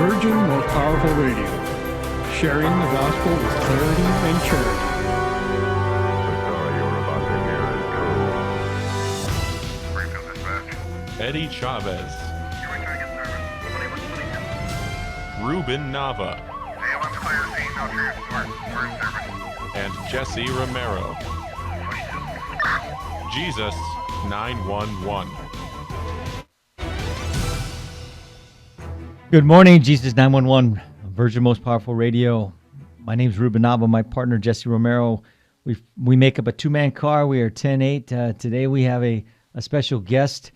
Virgin Most Powerful Radio, sharing the gospel with clarity and charity. The story you're about to hear is true. Springfield Dispatch. Eddie Chavez, You return to service. Ruben Nava, A1 clear, scene, no transport. We're in service. and Jesse Romero. Jesus 911. Good morning, Jesus 911, Virgin Most Powerful Radio. My name's Ruben Nava, my partner Jesse Romero. We make up a two-man car. We are 10-8. Today we have a special guest.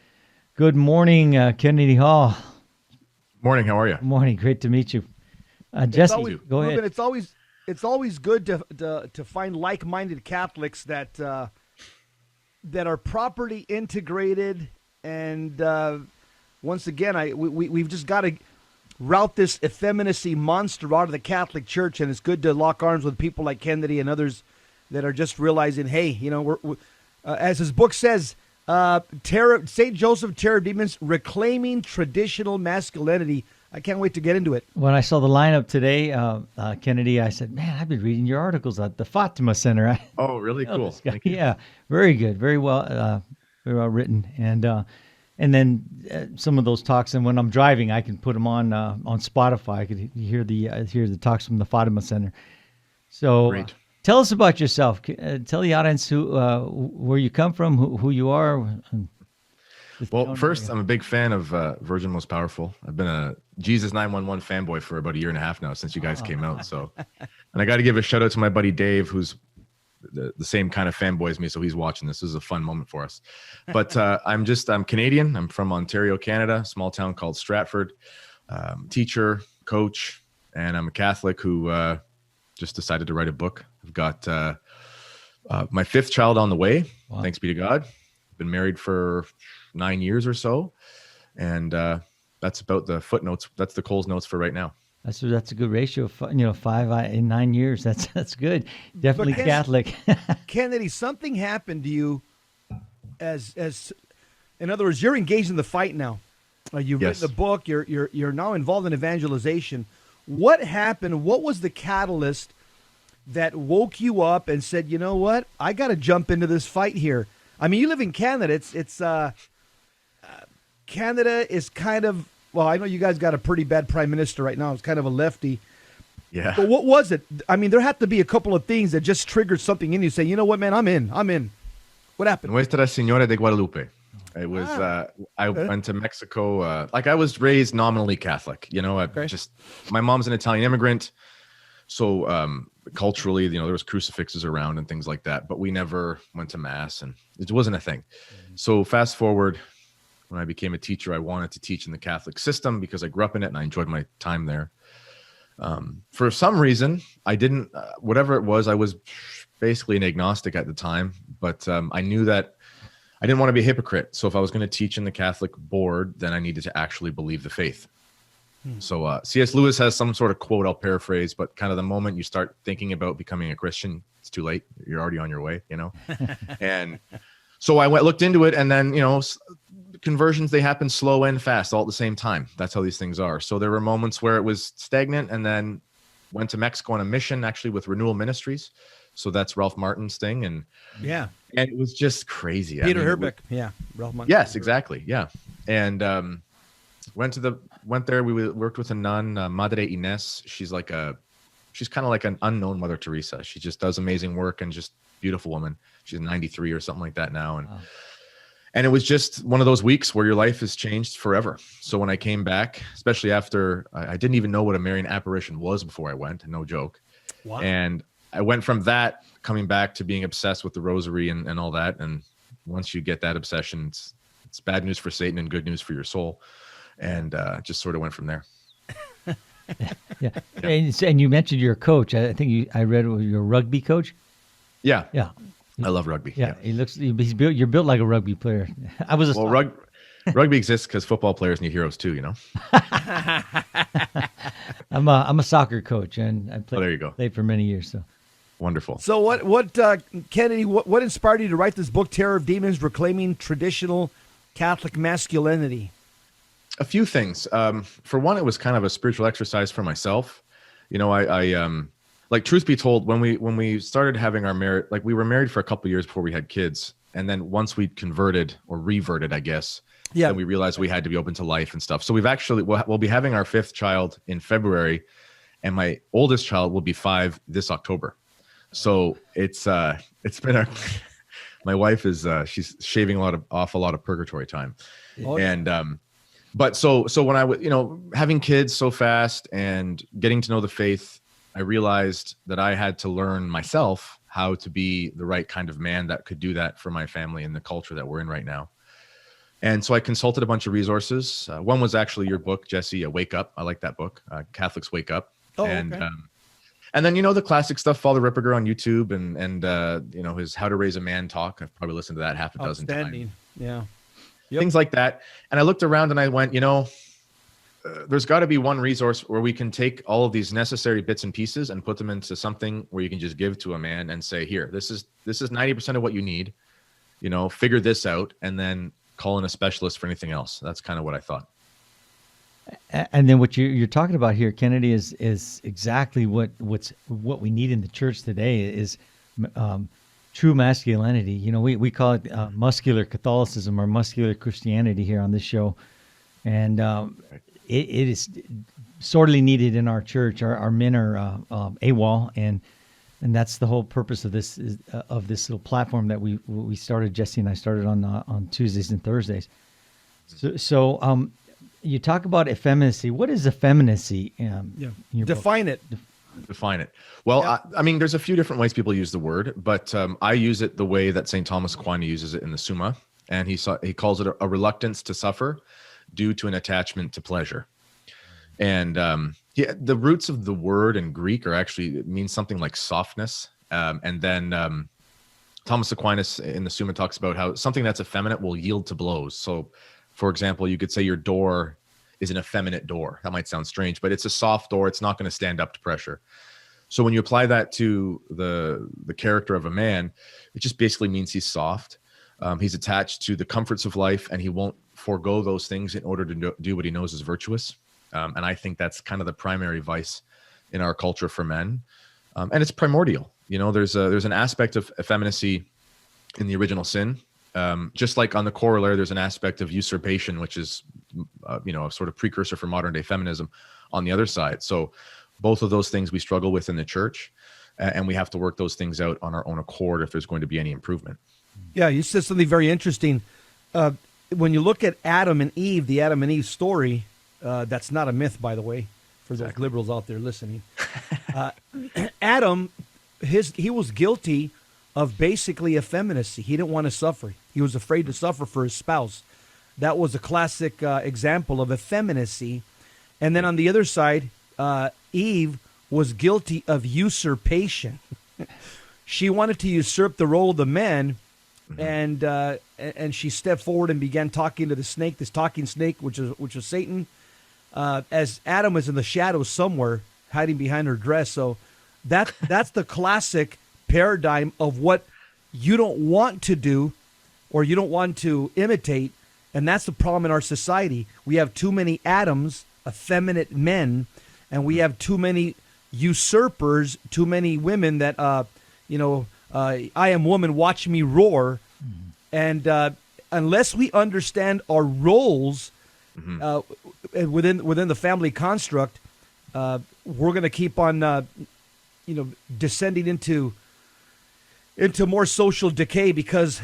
Good morning, Kennedy Hall. Morning, how are you? Good morning, great to meet you. Jesse, go ahead. Ruben, it's always good to find like-minded Catholics that are properly integrated, and once again, we've just got to rout this effeminacy monster out of the Catholic Church, and it's good to lock arms with people like Kennedy and others that are just realizing, hey, you know, we're as his book says, St. Joseph, Terror of Demons, Reclaiming Traditional Masculinity. I can't wait to get into it. When I saw the lineup today, Kennedy, I said, man, I've been reading your articles at the Fatima Center. Oh, really cool. Thank you. Yeah, very good, very well written, and then some of those talks. And when I'm driving, I can put them on Spotify. I could hear the talks from the Fatima Center. So, Great. Tell us about yourself. Tell the audience where you come from, who you are. Well, first, I'm a big fan of Virgin Most Powerful. I've been a Jesus 911 fanboy for about a year and a half now since you guys came out. So, and I got to give a shout out to my buddy Dave, who's the same kind of fanboy as me. So he's watching this. This is a fun moment for us. But I'm Canadian. I'm from Ontario, Canada, a small town called Stratford. Teacher, coach, and I'm a Catholic who just decided to write a book. I've got my fifth child on the way. Wow. Thanks be to God. Been married for 9 years or so, and that's about the footnotes. That's the Coles notes for right now. That's a good ratio. 5 in 9 years. That's good. Definitely Catholic. Kennedy, something happened to you, as in other words, you're engaged in the fight now. You've written the book. You're now involved in evangelization. What happened? What was the catalyst that woke you up and said, you know what, I got to jump into this fight here? I mean, you live in Canada. Canada is kind of, well, I know you guys got a pretty bad prime minister right now. It's kind of a lefty. Yeah. But what was it? I mean, there had to be a couple of things that just triggered something in you. Say, you know what, man, I'm in. What happened? Nuestra Señora de Guadalupe. It was, I went to Mexico. I was raised nominally Catholic, my mom's an Italian immigrant. So culturally, there was crucifixes around and things like that, but we never went to mass and it wasn't a thing. Mm-hmm. So fast forward, when I became a teacher, I wanted to teach in the Catholic system because I grew up in it and I enjoyed my time there. For some reason, I didn't, whatever it was, I was basically an agnostic at the time, but I knew that I didn't want to be a hypocrite. So if I was going to teach in the Catholic board, then I needed to actually believe the faith. So C.S. Lewis has some sort of quote, I'll paraphrase, but kind of the moment you start thinking about becoming a Christian, it's too late. You're already on your way, And so I looked into it, and then, conversions, they happen slow and fast all at the same time. That's how these things are. So there were moments where it was stagnant, and then went to Mexico on a mission, actually with Renewal Ministries. So that's Ralph Martin's thing. And yeah, and it was just crazy. Peter Herbeck. Yeah. Ralph Martin. Yes, exactly. Yeah. And went there. We worked with a nun, Madre Ines. She's kind of like an unknown Mother Teresa. She just does amazing work and just beautiful woman. She's 93 or something like that now. And, and it was just one of those weeks where your life has changed forever. So when I came back, especially after I didn't even know what a Marian apparition was before I went, no joke. Wow. And I went from that coming back to being obsessed with the rosary and all that. And once you get that obsession, it's bad news for Satan and good news for your soul. And just sort of went from there. Yeah. And you mentioned you're a coach. I think I read you're a rugby coach. Yeah. Yeah. I love rugby. Yeah. You're built like a rugby player. Rugby exists because football players need heroes too, I'm a soccer coach, and I there you go. Played for many years. So wonderful. So what Kennedy, what inspired you to write this book, Terror of Demons, Reclaiming Traditional Catholic Masculinity? A few things. For one, it was kind of a spiritual exercise for myself. You know, I like, truth be told, when we started having our marriage, like, we were married for a couple of years before we had kids, and then once we converted or reverted, I guess, then we realized we had to be open to life and stuff. So we'll be having our fifth child in February, and my oldest child will be 5 this October. So it's been my wife is she's shaving off a lot of purgatory time, and but so when I was, having kids so fast and getting to know the faith, I realized that I had to learn myself how to be the right kind of man that could do that for my family and the culture that we're in right now. And so I consulted a bunch of resources. One was actually your book, Jesse, Wake Up. I like that book, Catholics Wake Up. Oh, and okay. And then, the classic stuff, Father Ripperger on YouTube and his How to Raise a Man talk. I've probably listened to that half a dozen times. Outstanding. Yeah. Things like that. And I looked around and I went, there's got to be one resource where we can take all of these necessary bits and pieces and put them into something where you can just give to a man and say, here, this is 90% of what you need, figure this out, and then call in a specialist for anything else. That's kind of what I thought. And then what you're talking about here, Kennedy, is exactly what we need in the church today is true masculinity. We call it muscular Catholicism or muscular Christianity here on this show, and it is sorely needed in our church. Our men are AWOL, and that's the whole purpose of this little platform that we started. Jesse and I started on Tuesdays and Thursdays. So you talk about effeminacy. What is effeminacy? Define it. Define it. Well, I mean, there's a few different ways people use the word, but I use it the way that St. Thomas Aquinas uses it in the Summa, and he calls it a reluctance to suffer due to an attachment to pleasure. And the roots of the word in Greek it means something like softness. And then Thomas Aquinas in the Summa talks about how something that's effeminate will yield to blows. So, for example, you could say your door is an effeminate door. That might sound strange, but it's a soft door. It's not going to stand up to pressure. So when you apply that to the character of a man, it just basically means he's soft. He's attached to the comforts of life, and he won't forego those things in order to do what he knows is virtuous. And I think that's kind of the primary vice in our culture for men. And it's primordial. There's an aspect of effeminacy in the original sin. Just like on the corollary, there's an aspect of usurpation, which is, a sort of precursor for modern day feminism on the other side. So both of those things we struggle with in the church, and we have to work those things out on our own accord if there's going to be any improvement. Yeah, you said something very interesting. When you look at Adam and Eve, the Adam and Eve story, that's not a myth, by the way, for those liberals out there listening. Adam, he was guilty of basically effeminacy. He didn't want to suffer. He was afraid to suffer for his spouse. That was a classic example of effeminacy. And then on the other side, Eve was guilty of usurpation. She wanted to usurp the role of the man, and she stepped forward and began talking to the snake, this talking snake, which was Satan, as Adam was in the shadows somewhere, hiding behind her dress. So that's the classic paradigm of what you don't want to do or you don't want to imitate, and that's the problem in our society. We have too many Adams, effeminate men, and we have too many usurpers, too many women that I am woman, watch me roar. And unless we understand our roles within the family construct, we're going to keep on descending into more social decay, because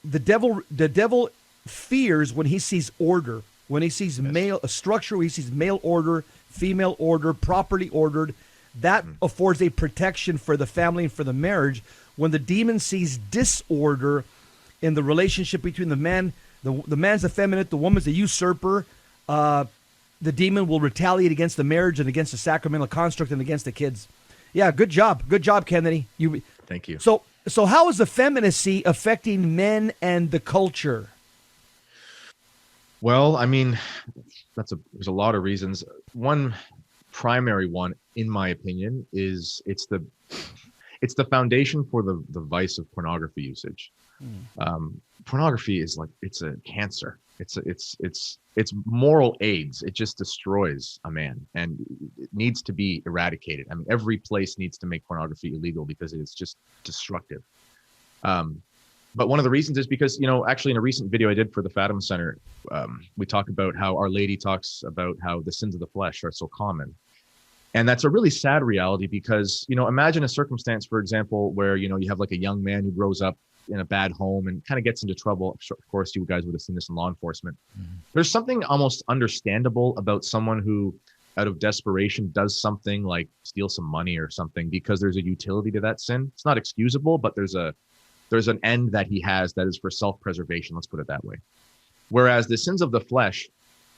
the devil fears when he sees order, when he sees a structure, when he sees male order, female order, properly ordered. That affords a protection for the family and for the marriage. When the demon sees disorder in the relationship between the man, the man's effeminate, the woman's a usurper, the demon will retaliate against the marriage and against the sacramental construct and against the kids. Yeah, good job, Kennedy. Thank you. So how is effeminacy affecting men and the culture? Well, I mean, there's a lot of reasons. One primary one, in my opinion, is it's the foundation for the vice of pornography usage. pornography is like, it's a cancer. It's moral AIDS. It just destroys a man, and it needs to be eradicated. I mean, every place needs to make pornography illegal because it's just destructive. But one of the reasons is because, actually in a recent video I did for the Fatima Center, we talk about how Our Lady talks about how the sins of the flesh are so common. And that's a really sad reality because, imagine a circumstance, for example, where, you have like a young man who grows up in a bad home and kind of gets into trouble. Of course, you guys would have seen this in law enforcement. Mm-hmm. There's something almost understandable about someone who, out of desperation, does something like steal some money or something because there's a utility to that sin. It's not excusable, but there's an end that he has that is for self-preservation. Let's put it that way. Whereas the sins of the flesh,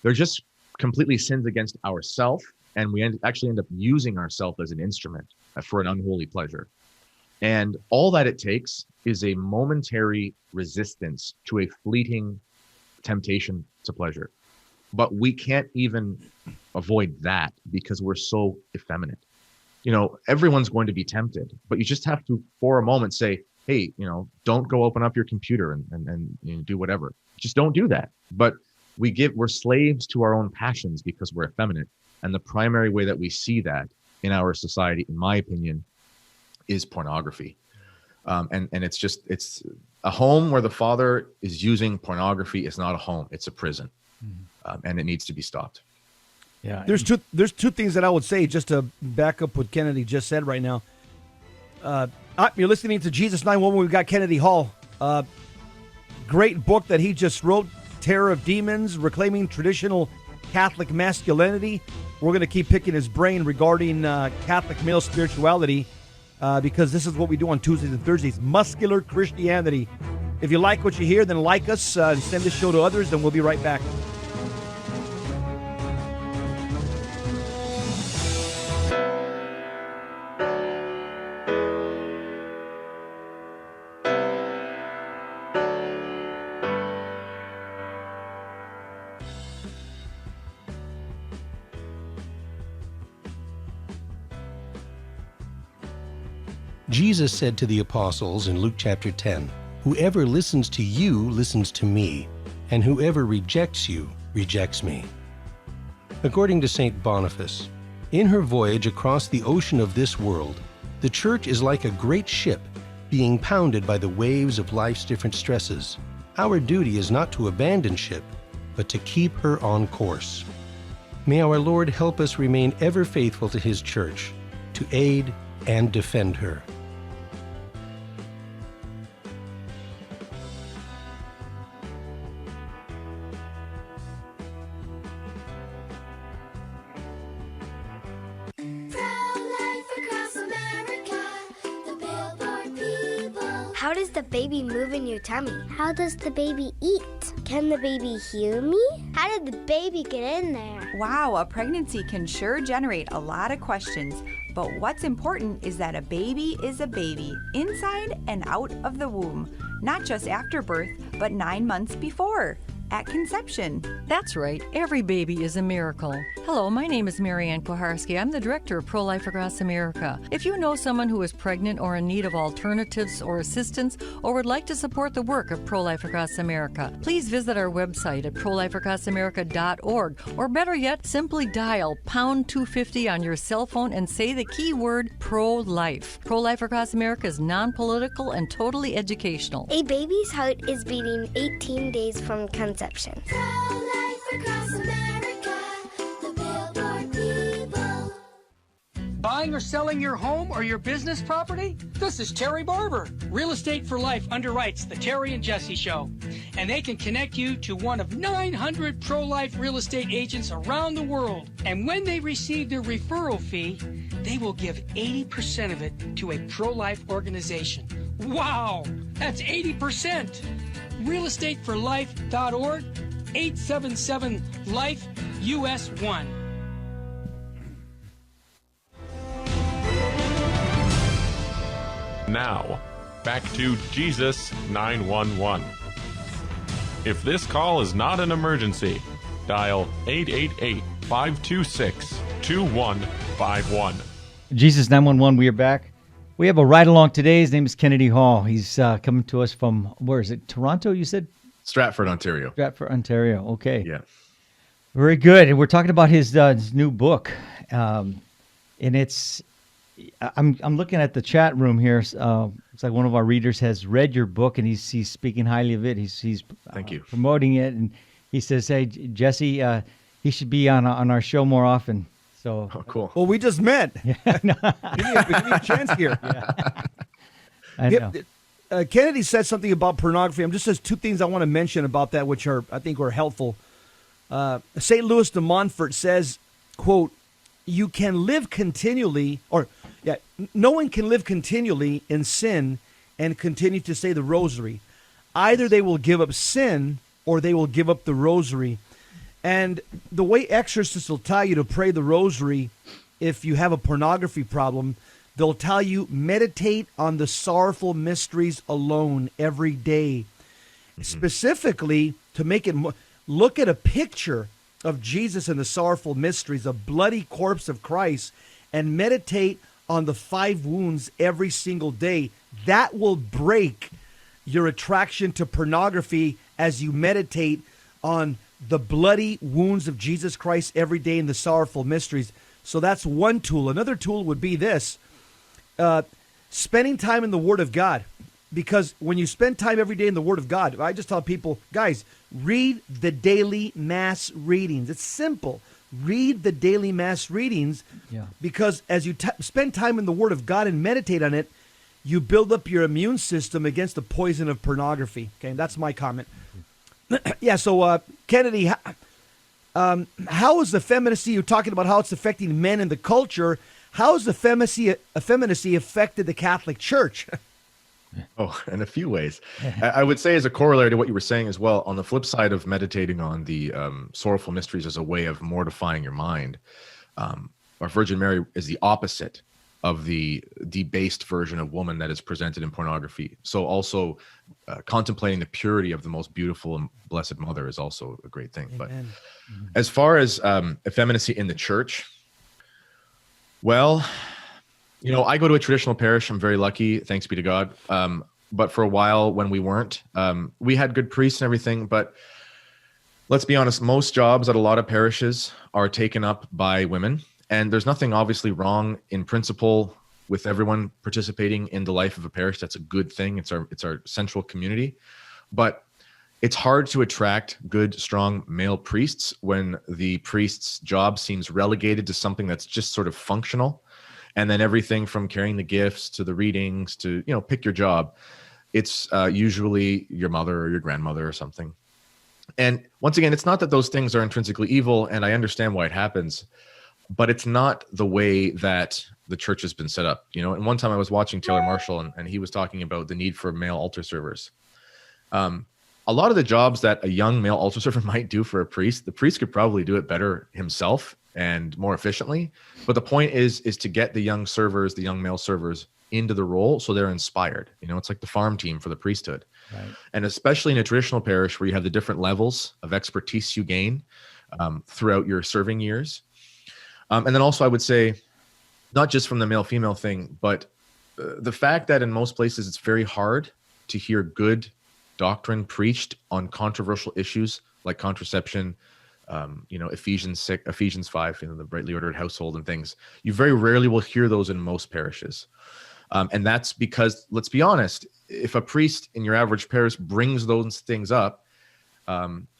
they're just completely sins against ourself, and we actually end up using ourselves as an instrument for an unholy pleasure. And all that it takes is a momentary resistance to a fleeting temptation to pleasure. But we can't even avoid that because we're so effeminate. Everyone's going to be tempted, but you just have to, for a moment, say, hey, don't go open up your computer and do whatever. Just don't do that. But we're slaves to our own passions because we're effeminate. And the primary way that we see that in our society, in my opinion, is pornography. And it's a home where the father is using pornography is not a home, it's a prison. And it needs to be stopped. Yeah. There's two things that I would say just to back up what Kennedy just said right now. You're listening to Jesus 911. We've got Kennedy Hall. Great book that he just wrote, Terror of Demons, Reclaiming Traditional Catholic Masculinity. We're going to keep picking his brain regarding Catholic male spirituality because this is what we do on Tuesdays and Thursdays, Muscular Christianity. If you like what you hear, then like us and send this show to others, and we'll be right back. Jesus said to the apostles in Luke chapter 10, "Whoever listens to you listens to me, and whoever rejects you rejects me." According to St. Boniface, in her voyage across the ocean of this world, the Church is like a great ship being pounded by the waves of life's different stresses. Our duty is not to abandon ship, but to keep her on course. May our Lord help us remain ever faithful to His Church, to aid and defend her. How does the baby move in your tummy? How does the baby eat? Can the baby hear me? How did the baby get in there? Wow, a pregnancy can sure generate a lot of questions. But what's important is that a baby is a baby, inside and out of the womb. Not just after birth, but 9 months before, at conception. That's right. Every baby is a miracle. Hello, my name is Marianne Kuharski. I'm the director of Pro-Life Across America. If you know someone who is pregnant or in need of alternatives or assistance or would like to support the work of Pro-Life Across America, please visit our website at prolifeacrossamerica.org, or better yet, simply dial pound 250 on your cell phone and say the keyword pro-life. Pro-Life Across America is non-political and totally educational. A baby's heart is beating 18 days from conception. Pro-life across America, the Billboard people. Buying or selling your home or your business property? This is Terry Barber. Real Estate for Life underwrites the Terry and Jesse Show, and they can connect you to one of 900 pro-life real estate agents around the world. And when they receive their referral fee, they will give 80% of it to a pro-life organization. Wow, that's 80%. realestateforlife.org, 877-LIFE-US1. Now, back to Jesus 911. If this call is not an emergency, dial 888-526-2151. Jesus 911, we are back We have a ride along today. His name is Kennedy Hall. He's coming to us from, where is it? Toronto, you said? Stratford, Ontario. Stratford, Ontario. Okay. Yeah. Very good. And we're talking about his new book. And I'm looking at the chat room here. It's like one of our readers has read your book, and he's speaking highly of it. He's Thank you. Promoting it, and he says, "Hey, Jesse, he should be on our show more often." So cool. Well, we just met. Yeah, give me a chance here. Yeah. I know. Kennedy said something about pornography. There's two things I want to mention about that, which I think are helpful. St. Louis de Montfort says, quote, "You can live continually, no one can live continually in sin and continue to say the rosary. Either they will give up sin or they will give up the rosary." And the way exorcists will tell you to pray the rosary if you have a pornography problem, they'll tell you meditate on the sorrowful mysteries alone every day. Specifically, to make it look at a picture of Jesus and the sorrowful mysteries, a bloody corpse of Christ, and meditate on the 5 wounds every single day. That will break your attraction to pornography as you meditate on the bloody wounds of Jesus Christ every day in the sorrowful mysteries. So that's one tool. Another tool would be this, spending time in the Word of God. Because when you spend time every day in the Word of God, I just tell people, guys, read the daily Mass readings. It's simple. Read the daily Mass readings, because as you spend time in the Word of God and meditate on it, you build up your immune system against the poison of pornography. Okay, that's my comment. Yeah, so Kennedy, how is effeminacy, you're talking about how it's affecting men in the culture, how has effeminacy affected the Catholic Church? Oh, in a few ways. I would say, as a corollary to what you were saying as well, on the flip side of meditating on the sorrowful mysteries as a way of mortifying your mind, our Virgin Mary is the opposite of the debased version of woman that is presented in pornography. So also contemplating the purity of the most beautiful and blessed mother is also a great thing. Amen. But as far as effeminacy in the church, well, you know, I go to a traditional parish. I'm very lucky, thanks be to God. But for a while when we weren't, we had good priests and everything. But let's be honest, most jobs at a lot of parishes are taken up by women. And there's nothing obviously wrong in principle with everyone participating in the life of a parish. That's a good thing. It's our central community. But it's hard to attract good, strong male priests when the priest's job seems relegated to something that's just sort of functional. And then everything from carrying the gifts to the readings to, you know, pick your job. It's usually your mother or your grandmother or something. And once again, it's not that those things are intrinsically evil, and I understand why it happens, but it's not the way that the church has been set up. You know, and one time I was watching Taylor Marshall, and he was talking about the need for male altar servers. A lot of the jobs that a young male altar server might do for a priest, the priest could probably do it better himself and more efficiently. But the point is to get the young servers, the young male servers, into the role so they're inspired. You know, it's like the farm team for the priesthood. Right. And especially in a traditional parish where you have the different levels of expertise you gain throughout your serving years. And then also I would say, not just from the male-female thing, but the fact that in most places it's very hard to hear good doctrine preached on controversial issues like contraception, you know, Ephesians 5, you know, the rightly ordered household and things. You very rarely will hear those in most parishes. And that's because, let's be honest, if a priest in your average parish brings those things up,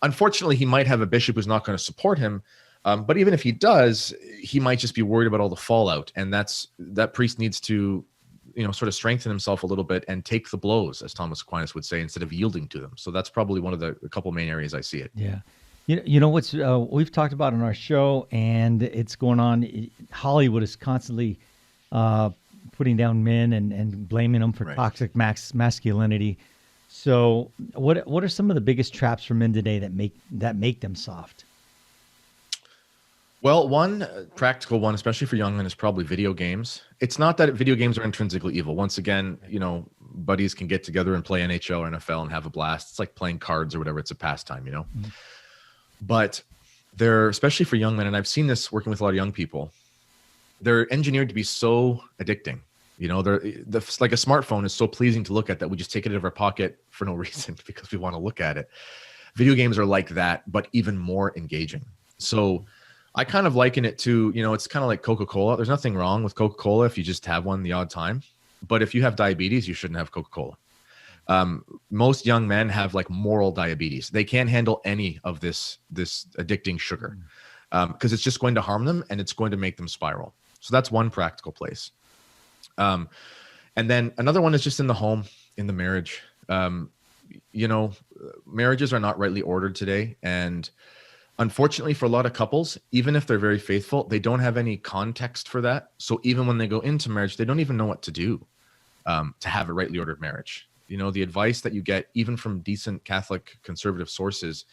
unfortunately, he might have a bishop who's not going to support him. But even if he does, he might just be worried about all the fallout. And that priest needs to, you know, sort of strengthen himself a little bit and take the blows, as Thomas Aquinas would say, instead of yielding to them. So that's probably one of the couple main areas I see it. Yeah. You know what's we've talked about on our show, and it's going on. Hollywood is constantly putting down men and blaming them for toxic masculinity. So, what are some of the biggest traps for men today that make them soft? Well, one practical one, especially for young men, is probably video games. It's not that video games are intrinsically evil. Once again, you know, buddies can get together and play NHL or NFL and have a blast. It's like playing cards or whatever. It's a pastime, you know. Mm-hmm. But they're, especially for young men, and I've seen this working with a lot of young people, they're engineered to be so addicting. Like a smartphone is so pleasing to look at that we just take it out of our pocket for no reason because we want to look at it. Video games are like that, but even more engaging. So I kind of liken it to, it's kind of like Coca-Cola. There's nothing wrong with Coca-Cola if you just have one the odd time. But if you have diabetes, you shouldn't have Coca-Cola. Most young men have like moral diabetes. They can't handle any of this addicting sugar because it's just going to harm them and it's going to make them spiral. So that's one practical place. And then another one is just in the home, in the marriage. Marriages are not rightly ordered today. And unfortunately for a lot of couples, even if they're very faithful, they don't have any context for that. So even when they go into marriage, they don't even know what to do to have a rightly ordered marriage. The advice that you get even from decent Catholic conservative sources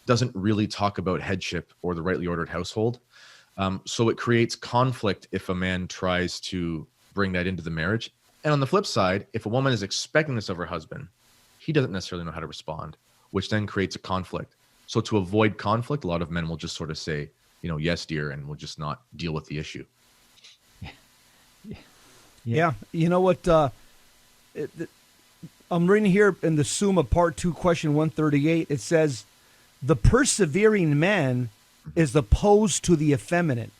doesn't really talk about headship or the rightly ordered household. So it creates conflict if a man tries to bring that into the marriage. And on the flip side, if a woman is expecting this of her husband, he doesn't necessarily know how to respond, which then creates a conflict. So to avoid conflict, a lot of men will just sort of say, yes, dear, and will just not deal with the issue. Yeah. You know what? I'm reading here in the Summa Part 2, question 138. It says, the persevering man is opposed to the effeminate.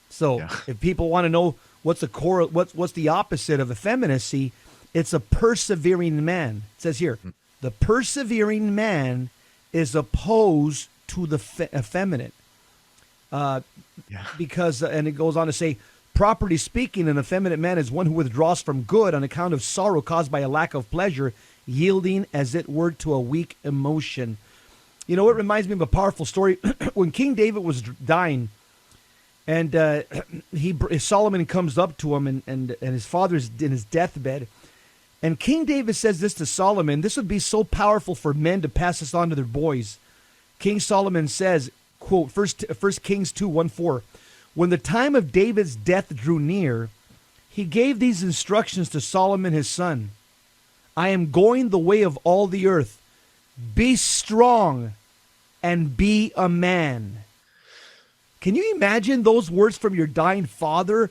So if people want to know what's the opposite of effeminacy, it's a persevering man. It says here, the persevering man is opposed to the effeminate. Because, and it goes on to say, properly speaking, an effeminate man is one who withdraws from good on account of sorrow caused by a lack of pleasure, yielding, as it were, to a weak emotion. It reminds me of a powerful story. When King David was dying, and Solomon comes up to him, and his father's in his deathbed, and King David says this to Solomon. This would be so powerful for men to pass this on to their boys. King Solomon says, quote, 1 Kings 2:1-4, when the time of David's death drew near, he gave these instructions to Solomon his son. I am going the way of all the earth. Be strong and be a man. Can you imagine those words from your dying father?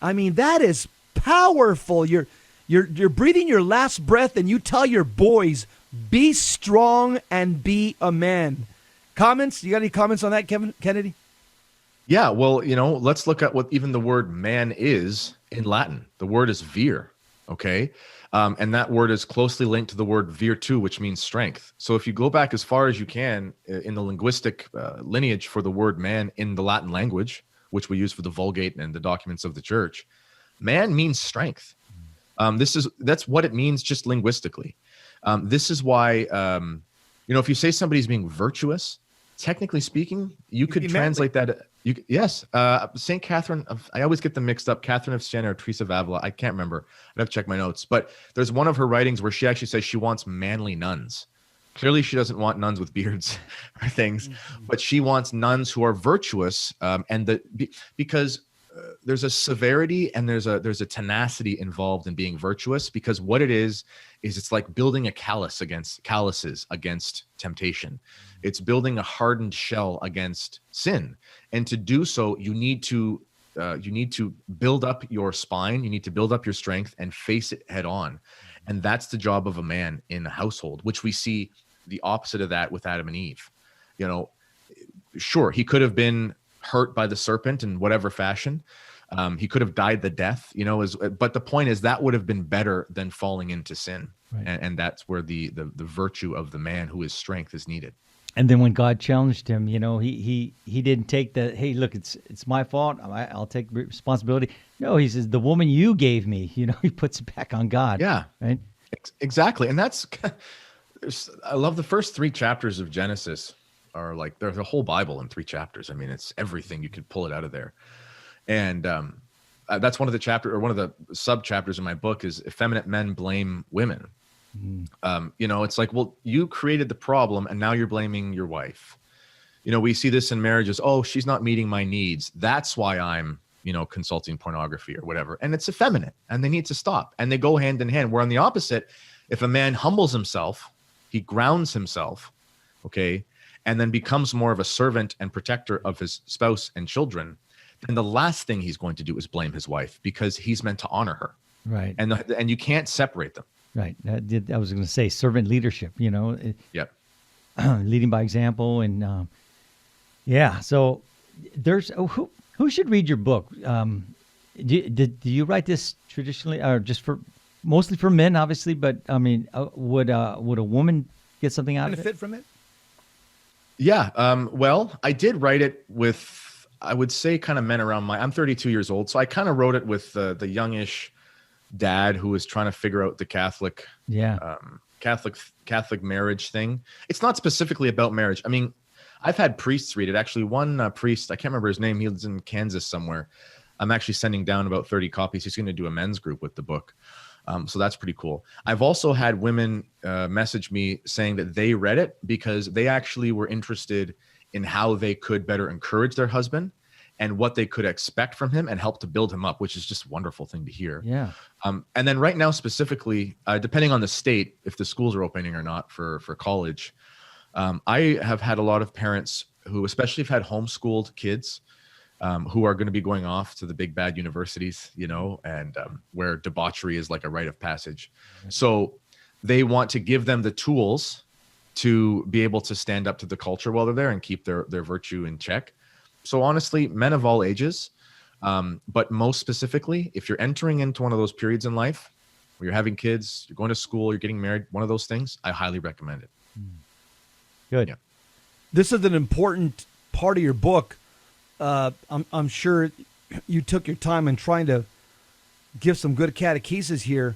I mean, that is powerful. You're breathing your last breath and you tell your boys, be strong and be a man. Comments? You got any comments on that, Kennedy? Yeah, well, let's look at what even the word man is in Latin. The word is vir, okay? And that word is closely linked to the word virtu, which means strength. So if you go back as far as you can in the linguistic lineage for the word man in the Latin language, which we use for the Vulgate and the documents of the church, man means strength. That's what it means just linguistically. This is why, if you say somebody's being virtuous, technically speaking, you could translate that. Yes. St. Catherine I always get them mixed up. Catherine of Siena or Teresa of Avila. I can't remember. I'd have to check my notes. But there's one of her writings where she actually says she wants manly nuns. Clearly, she doesn't want nuns with beards or things, but she wants nuns who are virtuous. Because there's a severity and there's a tenacity involved in being virtuous, because what it is it's like building a calluses against temptation. It's building a hardened shell against sin. And to do so, you need to build up your spine. You need to build up your strength and face it head on. And that's the job of a man in a household, which we see the opposite of that with Adam and Eve. Sure, he could have been hurt by the serpent in whatever fashion. He could have died the death, but the point is that would have been better than falling into sin. Right. And that's where the virtue of the man who is strength is needed. And then when God challenged him, he didn't take the, hey, look, it's my fault, I'll take responsibility. No, he says, the woman you gave me, he puts it back on God. Yeah, right. Exactly. And I love the first 3 chapters of Genesis are like, there's a whole Bible in 3 chapters. I mean, it's everything. You could pull it out of there. And that's one of the sub chapters in my book is effeminate men blame women. It's like, well, you created the problem and now you're blaming your wife. We see this in marriages. Oh, she's not meeting my needs. That's why I'm, consulting pornography or whatever. And it's effeminate and they need to stop. And they go hand in hand. Where on the opposite, if a man humbles himself, he grounds himself, okay, and then becomes more of a servant and protector of his spouse and children, then the last thing he's going to do is blame his wife, because he's meant to honor her. Right. And you can't separate them. Right. I was going to say servant leadership, Yep. leading by example. And so there's who should read your book? Do you write this traditionally or just mostly for men, obviously, but I mean, would a woman get something out of it? Benefit from it? Yeah. Well, I did write it with, I would say, kind of men around I'm 32 years old. So I kind of wrote it with the youngish dad who was trying to figure out the Catholic marriage thing. It's not specifically about marriage. I mean, I've had priests read it. Actually, one priest, I can't remember his name. He lives in Kansas somewhere. I'm actually sending down about 30 copies. He's going to do a men's group with the book. So that's pretty cool. I've also had women message me saying that they read it because they actually were interested in how they could better encourage their husband and what they could expect from him and help to build him up, which is just a wonderful thing to hear. Yeah. And then right now, specifically, depending on the state, if the schools are opening or not for college, I have had a lot of parents who especially have had homeschooled kids who are going to be going off to the big bad universities, and where debauchery is like a rite of passage. So they want to give them the tools to be able to stand up to the culture while they're there and keep their virtue in check. So honestly, men of all ages, but most specifically, if you're entering into one of those periods in life where you're having kids, you're going to school, you're getting married, one of those things, I highly recommend it. Good. Yeah. This is an important part of your book. I'm sure you took your time in trying to give some good catechesis here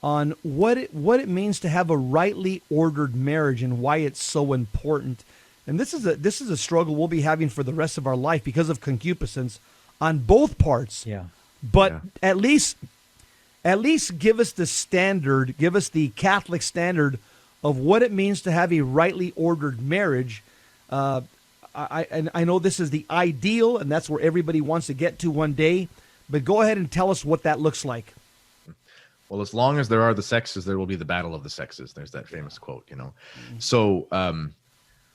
on what it means to have a rightly ordered marriage and why it's so important. And this is a struggle we'll be having for the rest of our life because of concupiscence on both parts. Yeah. But at least give us the standard, give us the Catholic standard of what it means to have a rightly ordered marriage. I know this is the ideal, and that's where everybody wants to get to one day. But go ahead and tell us what that looks like. Well, as long as there are the sexes, there will be the battle of the sexes. There's that famous quote, So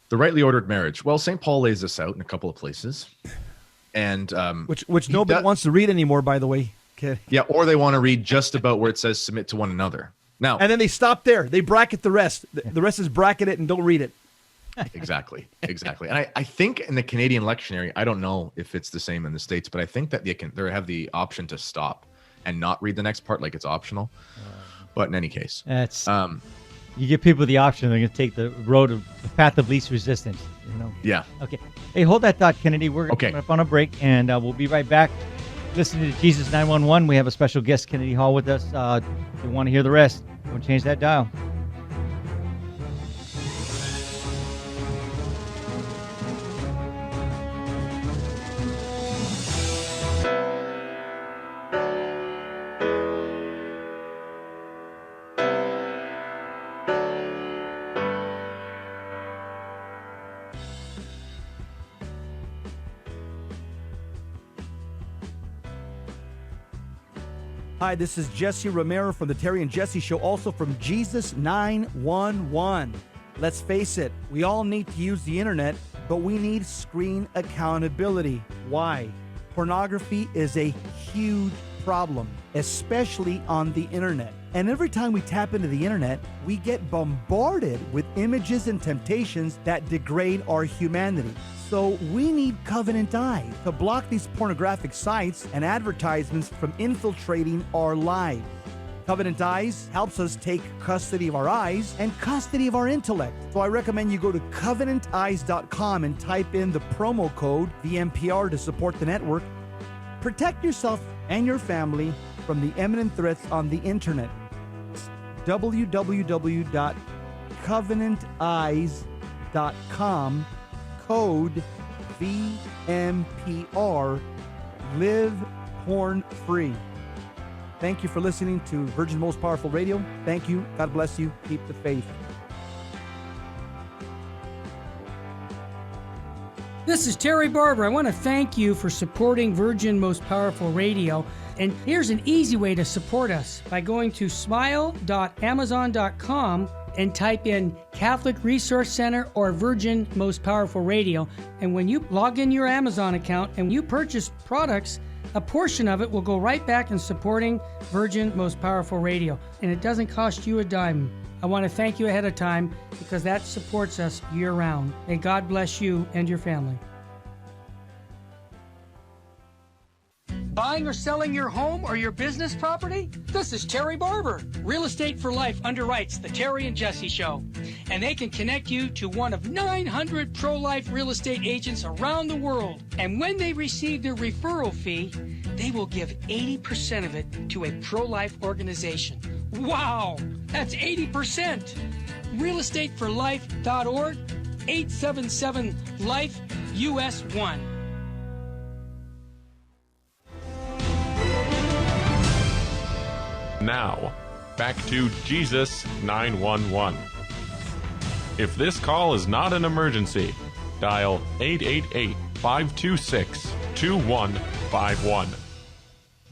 the rightly ordered marriage. Well, St. Paul lays this out in a couple of places. And which nobody wants to read anymore, by the way. Okay. Yeah, or they want to read just about where it says submit to one another. Now, and then they stop there. They bracket the rest. The rest is bracketed and don't read it. Exactly. And I think in the Canadian lectionary, I don't know if it's the same in the States, but I think that they have the option to stop and not read the next part, like it's optional. But in any case, that's you give people the option; they're going to take the path of least resistance. Yeah. Okay. Hey, hold that thought, Kennedy. We're coming up on a break, and we'll be right back. Listening to Jesus 911. We have a special guest, Kennedy Hall, with us. If you want to hear the rest, don't change that dial. Hi, this is Jesse Romero from the Terry and Jesse Show, also from Jesus 911. Let's face it, we all need to use the internet, but we need screen accountability. Why? Pornography is a huge problem, especially on the internet. And every time we tap into the internet, we get bombarded with images and temptations that degrade our humanity. So we need Covenant Eyes to block these pornographic sites and advertisements from infiltrating our lives. Covenant Eyes helps us take custody of our eyes and custody of our intellect. So I recommend you go to covenanteyes.com and type in the promo code VMPR to support the network. Protect yourself and your family from the imminent threats on the internet. www.covenanteyes.com, code VMPR, live porn free. Thank you for listening to Virgin Most Powerful Radio. Thank you. God bless you. Keep the faith. This is Terry Barber. I want to thank you for supporting Virgin Most Powerful Radio. And here's an easy way to support us by going to smile.amazon.com and type in Catholic Resource Center or Virgin Most Powerful Radio. And when you log in your Amazon account and you purchase products, a portion of it will go right back in supporting Virgin Most Powerful Radio. And it doesn't cost you a dime. I want to thank you ahead of time because that supports us year-round. May God bless you and your family. Buying or selling your home or your business property? This is Terry Barber. Real Estate for Life underwrites the Terry and Jesse Show. And they can connect you to one of 900 pro-life real estate agents around the world. And when they receive their referral fee, they will give 80% of it to a pro-life organization. Wow, that's 80%. realestateforlife.org, 877-LIFE, US 1. Now, back to Jesus 911. If this call is not an emergency, dial 888-526-2151.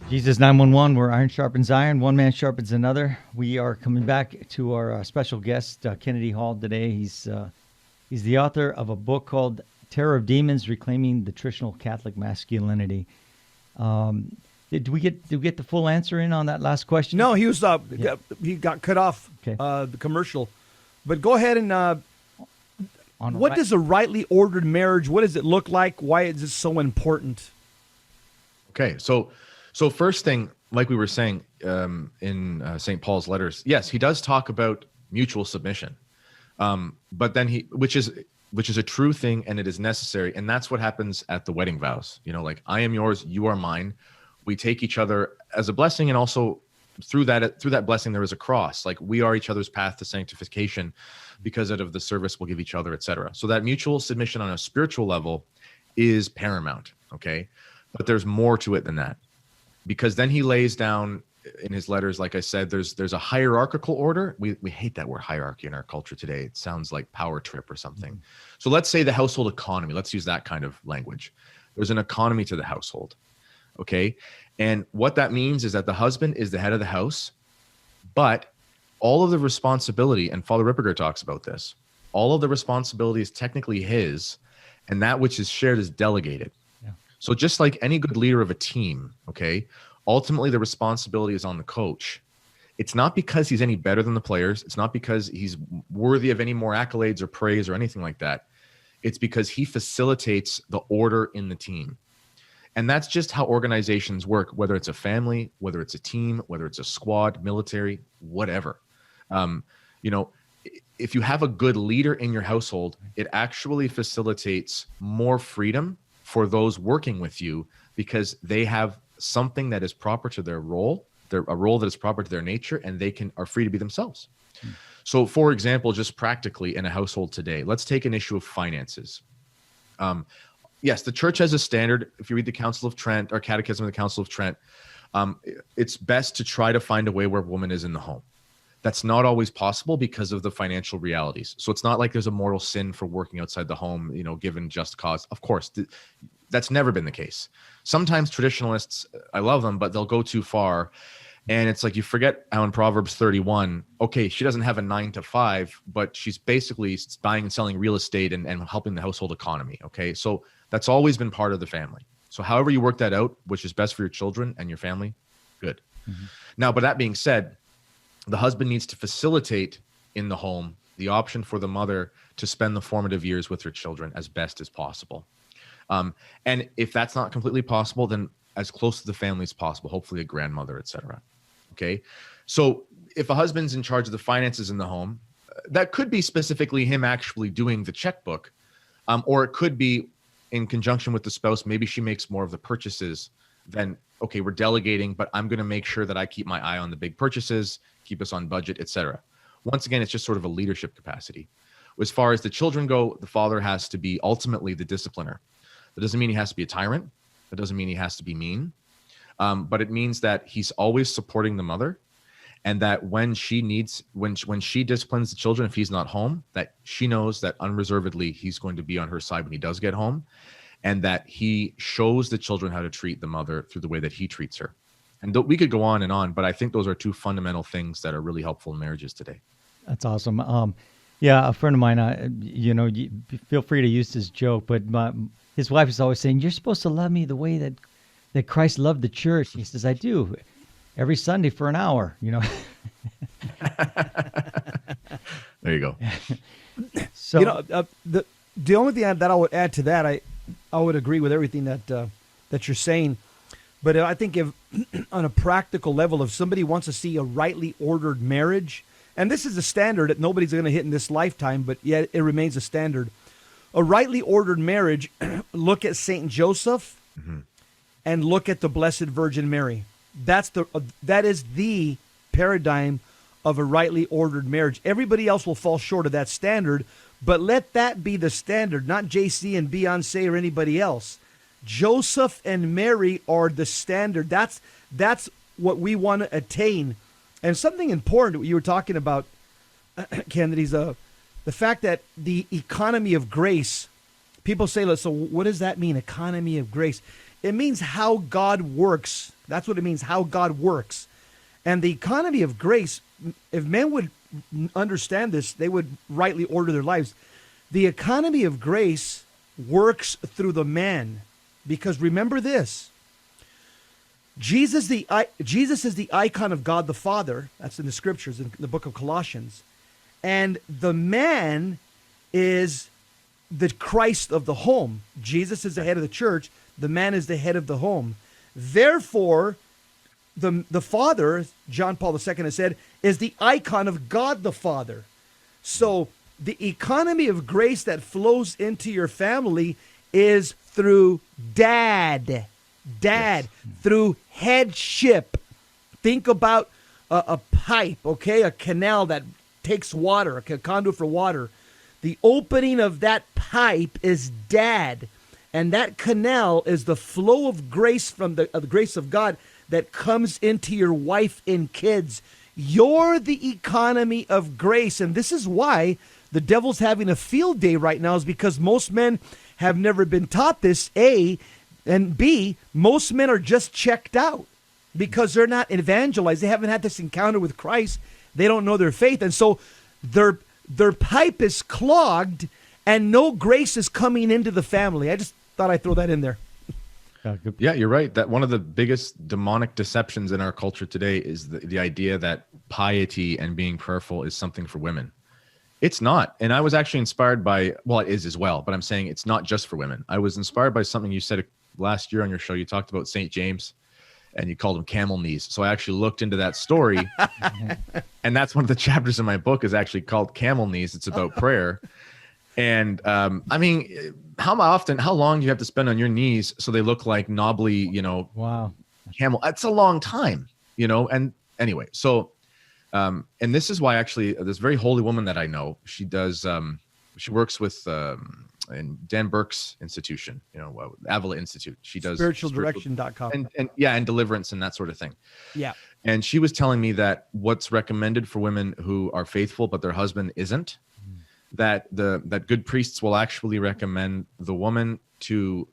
Jesus 911, where iron sharpens iron, one man sharpens another. We are coming back to our special guest, Kennedy Hall, today. He's the author of a book called Terror of Demons, Reclaiming the Traditional Catholic Masculinity. Did we get the full answer in on that last question? No, he was he got cut off the commercial. But go ahead and what does a rightly ordered marriage? What does it look like? Why is it so important? Okay, so first thing, like we were saying in St. Paul's letters, yes, he does talk about mutual submission, but then which is a true thing and it is necessary, and that's what happens at the wedding vows. You know, like I am yours, you are mine. We take each other as a blessing, and also through that blessing there is a cross. Like we are each other's path to sanctification because out of the service we'll give each other, etc. So that mutual submission on a spiritual level is paramount. Okay, but there's more to it than that, because then he lays down in his letters, like I said, there's a hierarchical order. We hate that word hierarchy in our culture today. It sounds like power trip or something. So let's say the household economy. Let's use that kind of language. There's an economy to the household. Okay. And what that means is that the husband is the head of the house, but all of the responsibility, and Father Ripperger talks about this, all of the responsibility is technically his, and that which is shared is delegated. Yeah. So just like any good leader of a team, okay, ultimately the responsibility is on the coach. It's not because he's any better than the players. It's not because he's worthy of any more accolades or praise or anything like that. It's because he facilitates the order in the team. And that's just how organizations work, whether it's a family, whether it's a team, whether it's a squad, military, whatever. You know, if you have a good leader in your household, it actually facilitates more freedom for those working with you because they have something that is proper to their role, a role that is proper to their nature, and they are free to be themselves. So, for example, just practically in a household today, let's take an issue of finances. Yes, the church has a standard. If you read the Council of Trent or Catechism of the Council of Trent, it's best to try to find a way where woman is in the home. That's not always possible because of the financial realities. So it's not like there's a mortal sin for working outside the home, you know, given just cause. Of course, that's never been the case. Sometimes traditionalists, I love them, but they'll go too far. And it's like you forget how in Proverbs 31, okay, she doesn't have a 9-to-5, but she's basically buying and selling real estate and helping the household economy. Okay, so that's always been part of the family. So however you work that out, which is best for your children and your family, good. Mm-hmm. Now, but that being said, the husband needs to facilitate in the home the option for the mother to spend the formative years with her children as best as possible. And if that's not completely possible, then as close to the family as possible, hopefully a grandmother, etc. Okay. So if a husband's in charge of the finances in the home, that could be specifically him actually doing the checkbook, or it could be in conjunction with the spouse. Maybe she makes more of the purchases. Then, okay, we're delegating, but I'm going to make sure that I keep my eye on the big purchases, keep us on budget, etc. Once again, it's just sort of a leadership capacity. As far as the children go, the father has to be ultimately the discipliner. That doesn't mean he has to be a tyrant. That doesn't mean he has to be mean. But it means that he's always supporting the mother, and that when she disciplines the children, if he's not home, that she knows that unreservedly he's going to be on her side when he does get home, and that he shows the children how to treat the mother through the way that he treats her. And we could go on and on, but I think those are two fundamental things that are really helpful in marriages today. That's awesome. Yeah, a friend of mine, you feel free to use this joke, but his wife is always saying, "You're supposed to love me the way that Christ loved the church." He says, "I do, every Sunday for an hour." There you go. So the only thing that I would add to that, I would agree with everything that you're saying, but I think if on a practical level, if somebody wants to see a rightly ordered marriage, and this is a standard that nobody's going to hit in this lifetime, but yet it remains a standard. A rightly ordered marriage, look at Saint Joseph and look at the Blessed Virgin Mary. That is the paradigm of a rightly ordered marriage. Everybody else will fall short of that standard, but let that be the standard, not JC and Beyonce or anybody else. Joseph and Mary are the standard. That's what we want to attain. And something important you were talking about, Ken, that the fact that the economy of grace, people say, so what does that mean, economy of grace? It means how God works. That's what it means, how God works. And the economy of grace, if men would understand this, they would rightly order their lives. The economy of grace works through the man. Because remember this, Jesus is the icon of God the Father. That's in the scriptures, in the book of Colossians. And the man is the Christ of the home. Jesus is the head of the church. The man is the head of the home. Therefore, the Father, John Paul II has said, is the icon of God the Father. So the economy of grace that flows into your family is through dad, yes. Through headship. Think about a pipe, okay, a canal that takes water, a conduit for water. The opening of that pipe is dad, and that canal is the flow of grace from the grace of God that comes into your wife and kids. You're the economy of grace, and this is why the devil's having a field day right now, is because most men have never been taught this, A, and B, most men are just checked out because they're not evangelized. They haven't had this encounter with Christ. They don't know their faith, and so their pipe is clogged, and no grace is coming into the family. I just thought I'd throw that in there. Yeah, you're right. That one of the biggest demonic deceptions in our culture today is the idea that piety and being prayerful is something for women. It's not. And I was actually inspired by, well, it is as well, but I'm saying it's not just for women. I was inspired by something you said last year on your show. You talked about St. James and you called him camel knees. So I actually looked into that story and that's one of the chapters in my book is actually called Camel Knees. It's about prayer. And I mean, how long do you have to spend on your knees so they look like knobbly, wow, camel? That's a long time, and anyway, so and this is why actually this very holy woman that I know, she does she works with in Dan Burke's institution, Avila Institute. She does spiritualdirection.com and deliverance and that sort of thing. Yeah. And she was telling me that what's recommended for women who are faithful but their husband isn't, that good priests will actually recommend the woman to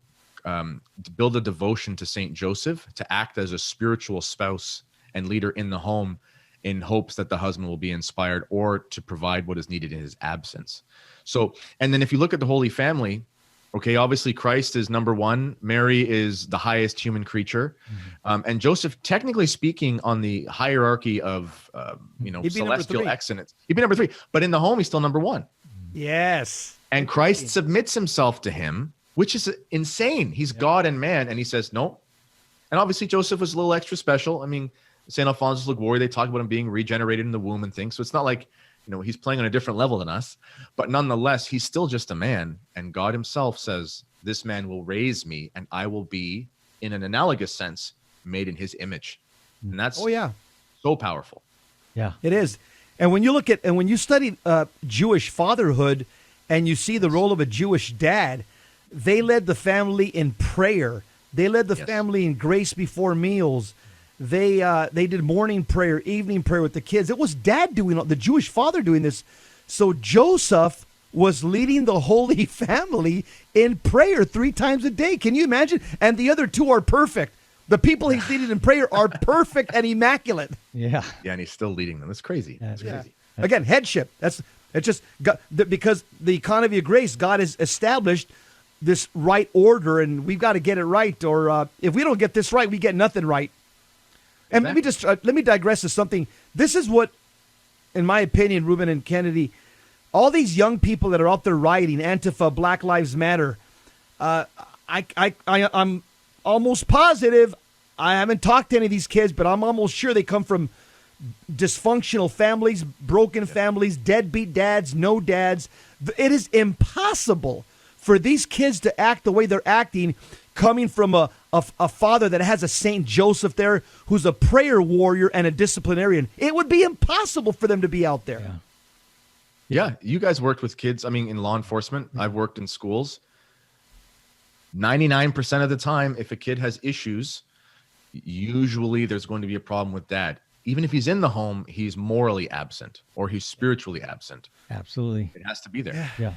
build a devotion to Saint Joseph, to act as a spiritual spouse and leader in the home, in hopes that the husband will be inspired or to provide what is needed in his absence. So, and then if you look at the Holy Family, okay, obviously Christ is number one. Mary is the highest human creature. And Joseph, technically speaking, on the hierarchy of, celestial excellence, he'd be number three. But in the home, he's still number one. Yes. And Christ submits himself to him, which is insane. He's God and man. And he says, no. And obviously Joseph was a little extra special. I mean, St. Alphonsus Liguori, they talk about him being regenerated in the womb and things. So it's not like, he's playing on a different level than us, but nonetheless, he's still just a man. And God himself says, this man will raise me and I will be, in an analogous sense, made in his image. And that's so powerful. Yeah, it is. And when you look at, and when you study Jewish fatherhood and you see the role of a Jewish dad, they led the family in prayer. They led the family in grace before meals. They did morning prayer, evening prayer with the kids. It was dad doing, the Jewish father doing this. So Joseph was leading the Holy Family in prayer 3 times a day. Can you imagine? And the other two are perfect. The people he's leading in prayer are perfect and immaculate. Yeah. Yeah, and he's still leading them. That's crazy. That's crazy. Again, headship. It's just because the economy of grace, God has established this right order, and we've got to get it right. Or if we don't get this right, we get nothing right. And let me digress to something. This is what, in my opinion, Ruben and Kennedy, all these young people that are out there rioting, Antifa, Black Lives Matter, I'm almost positive. I haven't talked to any of these kids, but I'm almost sure they come from dysfunctional families, broken families, deadbeat dads, no dads. It is impossible for these kids to act the way they're acting, coming from a father that has a Saint Joseph there, who's a prayer warrior and a disciplinarian. It would be impossible for them to be out there. Yeah, you guys worked with kids. I mean, in law enforcement, I've worked in schools. 99% of the time, if a kid has issues, usually there's going to be a problem with dad. Even if he's in the home, he's morally absent or he's spiritually absent. Absolutely. It has to be there. Yeah.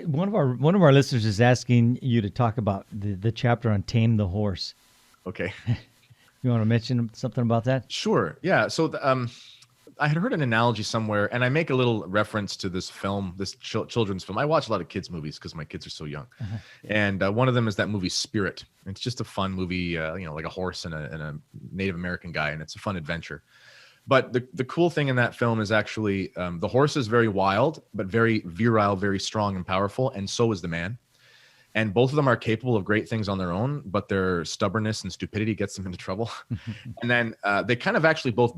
One of our listeners is asking you to talk about the chapter on Tame the Horse. Okay. You want to mention something about that? Sure. Yeah. So I had heard an analogy somewhere, and I make a little reference to this film, this children's film. I watch a lot of kids' movies because my kids are so young. And one of them is that movie Spirit. It's just a fun movie, like a horse and a Native American guy, and it's a fun adventure. But the cool thing in that film is actually the horse is very wild, but very virile, very strong and powerful, and so is the man. And both of them are capable of great things on their own, but their stubbornness and stupidity gets them into trouble. And then they kind of actually both,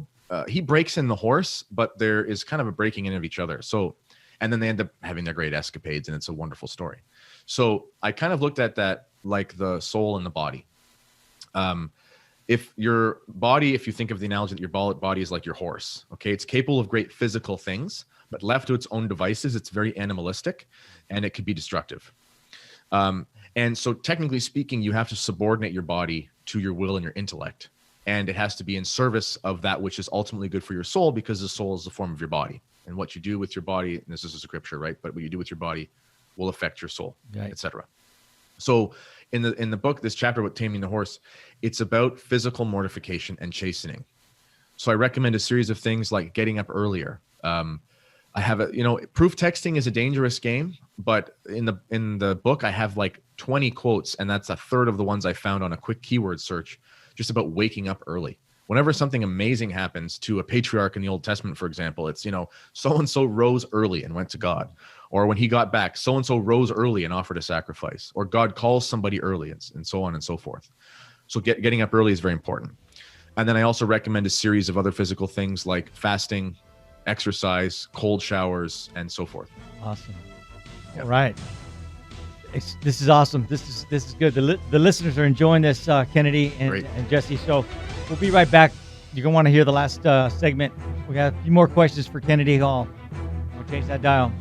he breaks in the horse, but there is kind of a breaking in of each other. So, and then they end up having their great escapades, and it's a wonderful story. So I kind of looked at that like the soul and the body. If your body, if you think of the analogy that your body is like your horse, okay, it's capable of great physical things, but left to its own devices, it's very animalistic and it could be destructive. And so technically speaking, you have to subordinate your body to your will and your intellect. And it has to be in service of that which is ultimately good for your soul, because the soul is the form of your body. And what you do with your body, and this is a scripture, right? But what you do with your body will affect your soul, etc. So in the book, this chapter with Taming the Horse, it's about physical mortification and chastening. So I recommend a series of things like getting up earlier. I have proof texting is a dangerous game, but in the book, I have like 20 quotes, and that's a third of the ones I found on a quick keyword search, just about waking up early. Whenever something amazing happens to a patriarch in the Old Testament, for example, it's, so-and-so rose early and went to God. Or when he got back, so-and-so rose early and offered a sacrifice. Or God calls somebody early, and so on and so forth. So getting up early is very important. And then I also recommend a series of other physical things like fasting, exercise, cold showers, and so forth. Awesome. Yep. All right. This is awesome. This is good. The listeners are enjoying this, Kennedy and Jesse. So we'll be right back. You're going to want to hear the last segment. We got a few more questions for Kennedy Hall. We'll change that dial.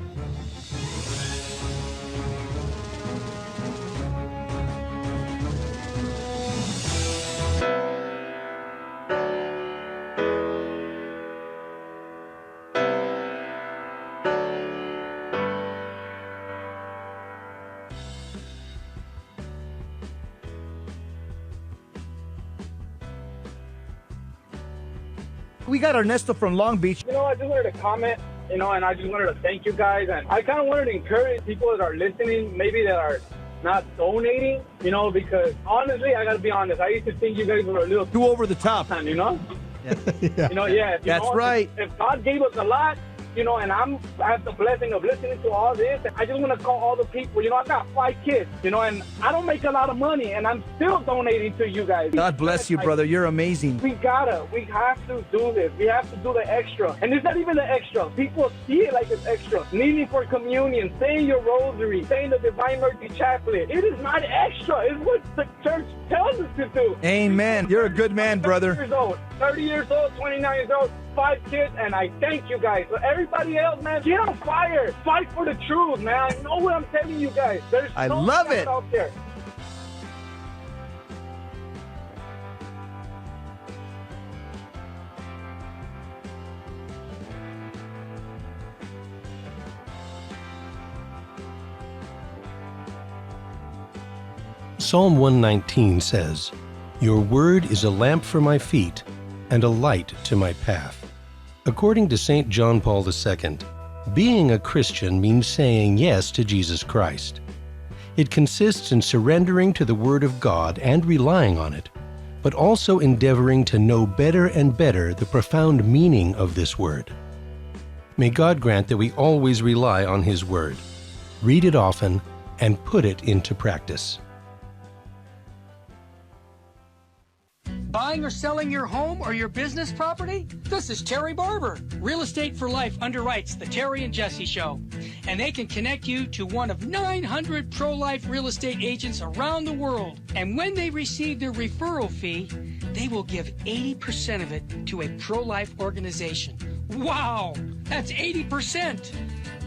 We got Ernesto from Long Beach. I just wanted to comment, and I just wanted to thank you guys. And I kind of wanted to encourage people that are listening, maybe that are not donating, because honestly, I got to be honest. I used to think you guys were a little too over the top, Yeah. That's right. If God gave us a lot, and I have the blessing of listening to all this, I just want to call all the people. I got 5 kids, and I don't make a lot of money, and I'm still donating to you guys. God bless you, brother. You're amazing. We have to do this. We have to do the extra. And it's not even the extra. People see it like it's extra. Kneeling for communion, saying your rosary, saying the Divine Mercy Chaplet. It is not extra. It's what the church tells us to do. Amen. You're a good man, brother. 30 years old, 29 years old, 5 kids, and I thank you guys. So everybody else, man, get on fire. Fight for the truth, man. I know what I'm telling you guys. There's I no love it out there. Psalm 119 says, "Your word is a lamp for my feet and a light to my path." According to St. John Paul II, being a Christian means saying yes to Jesus Christ. It consists in surrendering to the Word of God and relying on it, but also endeavoring to know better and better the profound meaning of this Word. May God grant that we always rely on His Word, read it often, and put it into practice. Buying or selling your home or your business property? This is Terry Barber. Real Estate for Life underwrites the Terry and Jesse Show. And they can connect you to one of 900 pro-life real estate agents around the world. And when they receive their referral fee, they will give 80% of it to a pro-life organization. Wow! That's 80%!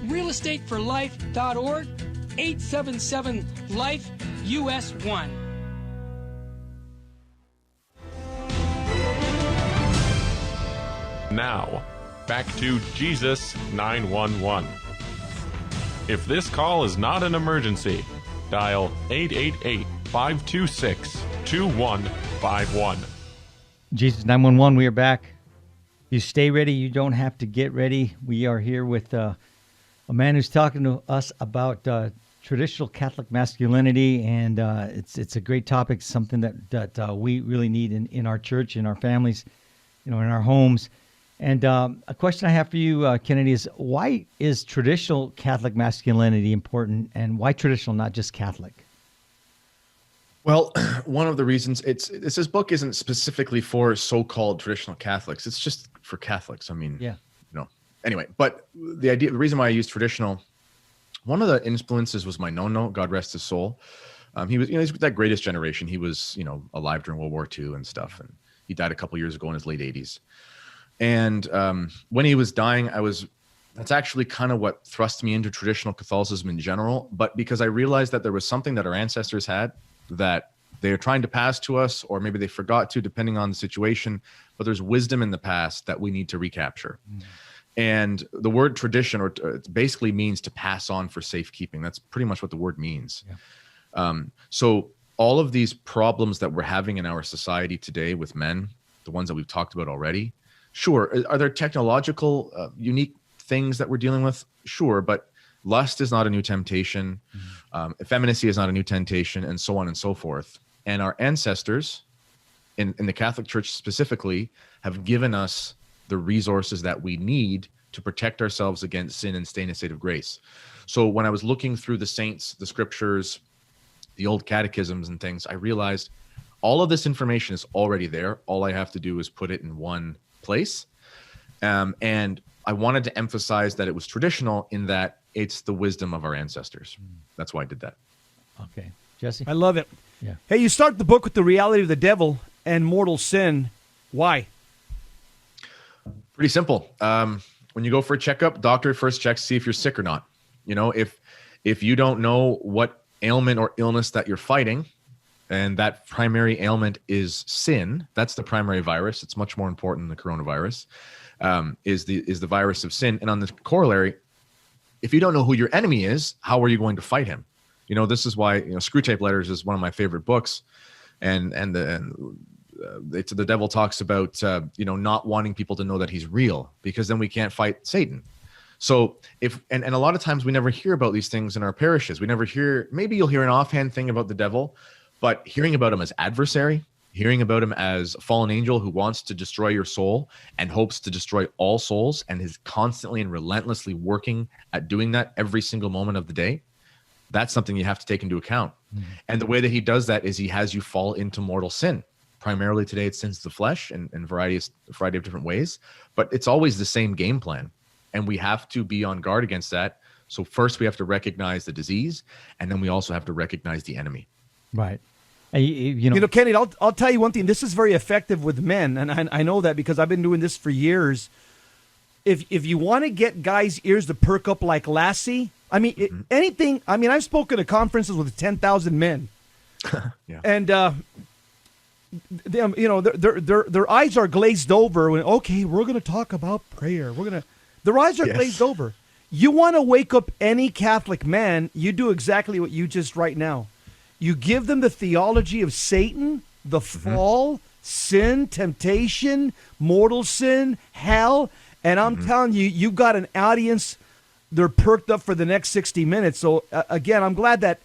realestateforlife.org, 877-LIFE, US 1. Now, back to Jesus 911. If this call is not an emergency, dial 888-526-2151. Jesus 911, we are back. You stay ready. You don't have to get ready. We are here with a man who's talking to us about traditional Catholic masculinity, and it's a great topic, something that we really need in our church, in our families, in our homes. And a question I have for you, Kennedy, is why is traditional Catholic masculinity important, and why traditional, not just Catholic? Well, one of the reasons this book isn't specifically for so-called traditional Catholics. It's just for Catholics. I mean, anyway, but the reason why I use traditional, one of the influences was my nono, God rest his soul. He was, he's with that greatest generation. He was, alive during World War II and stuff. And he died a couple years ago in his late 80s. And when he was dying, that's actually kind of what thrust me into traditional Catholicism in general. But because I realized that there was something that our ancestors had that they're trying to pass to us, or maybe they forgot to, depending on the situation. But there's wisdom in the past that we need to recapture. And the word tradition, it basically means to pass on for safekeeping. That's pretty much what the word means. Yeah. So all of these problems that we're having in our society today with men, the ones that we've talked about already, sure. Are there technological, unique things that we're dealing with? Sure. But lust is not a new temptation. Effeminacy is not a new temptation, and so on and so forth. And our ancestors, in the Catholic Church specifically, have given us the resources that we need to protect ourselves against sin and stay in a state of grace. So when I was looking through the saints, the scriptures, the old catechisms and things, I realized all of this information is already there. All I have to do is put it in one place. And I wanted to emphasize that it was traditional in that it's the wisdom of our ancestors. That's why I did that. Okay. Jesse? I love it. Yeah. Hey, you start the book with the reality of the devil and mortal sin. Why? Pretty simple. When you go for a checkup, doctor first checks to see if you're sick or not. If you don't know what ailment or illness that you're fighting, and that primary ailment is sin, that's the primary virus. It's much more important than the coronavirus, is the virus of sin. And on the corollary, if you don't know who your enemy is, how are you going to fight him? This is why Screwtape Letters is one of my favorite books, and the devil talks about not wanting people to know that he's real, because then we can't fight Satan. So and a lot of times we never hear about these things in our parishes. We never hear. Maybe you'll hear an offhand thing about the devil, but hearing about him as adversary, hearing about him as a fallen angel who wants to destroy your soul and hopes to destroy all souls and is constantly and relentlessly working at doing that every single moment of the day, that's something you have to take into account. And the way that he does that is he has you fall into mortal sin. Primarily today, it's sins of the flesh in a variety of different ways, but it's always the same game plan. And we have to be on guard against that. So first we have to recognize the disease, and then we also have to recognize the enemy. Right. Kenny, I'll tell you one thing. This is very effective with men, and I know that because I've been doing this for years. If you want to get guys' ears to perk up like Lassie, anything. I've spoken at conferences with 10,000 men, yeah. And their eyes are glazed over. When we're going to talk about prayer. Their eyes are glazed over. You want to wake up any Catholic man, you do exactly what you just right now. You give them the theology of Satan, the fall, sin, temptation, mortal sin, hell, And I'm telling you, you've got an audience. They're perked up for the next 60 minutes. So, again, I'm glad that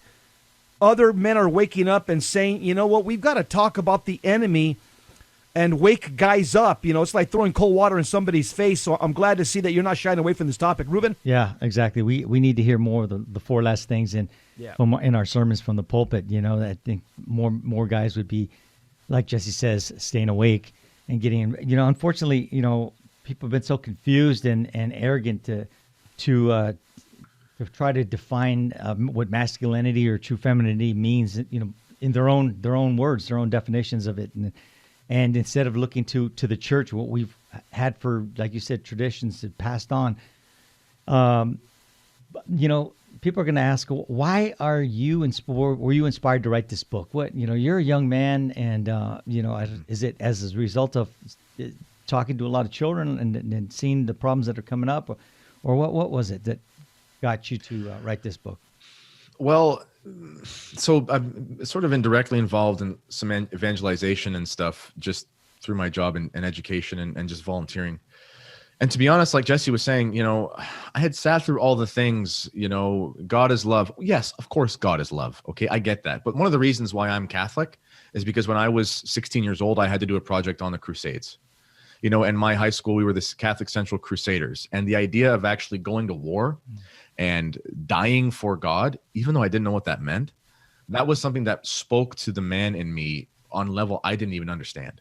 other men are waking up and saying, you know what, we've got to talk about the enemy and wake guys up. You know, it's like throwing cold water in somebody's face. So I'm glad to see that you're not shying away from this topic. Ruben? Yeah, exactly. We need to hear more of the four last things in our sermons from the pulpit. You know, I think more guys would be, like Jesse says, staying awake and getting, you know, unfortunately, you know, people have been so confused and arrogant to try to define what masculinity or true femininity means, you know, in their own words, their own definitions of it. And instead of looking to the church, what we've had for, like you said, traditions that passed on, you know, people are going to ask, why were you inspired to write this book? What, you know, you're a young man, and you know, is it as a result of talking to a lot of children and seeing the problems that are coming up, or what was it that got you to write this book? Well, so I'm sort of indirectly involved in some evangelization and stuff just through my job and education and just volunteering. And to be honest, like Jesse was saying, you know, I had sat through all the things, you know, God is love. Yes, of course, God is love. Okay, I get that. But one of the reasons why I'm Catholic is because when I was 16 years old, I had to do a project on the Crusades. You know, in my high school, we were the Catholic Central Crusaders. And the idea of actually going to war and dying for God, even though I didn't know what that meant, that was something that spoke to the man in me on a level I didn't even understand.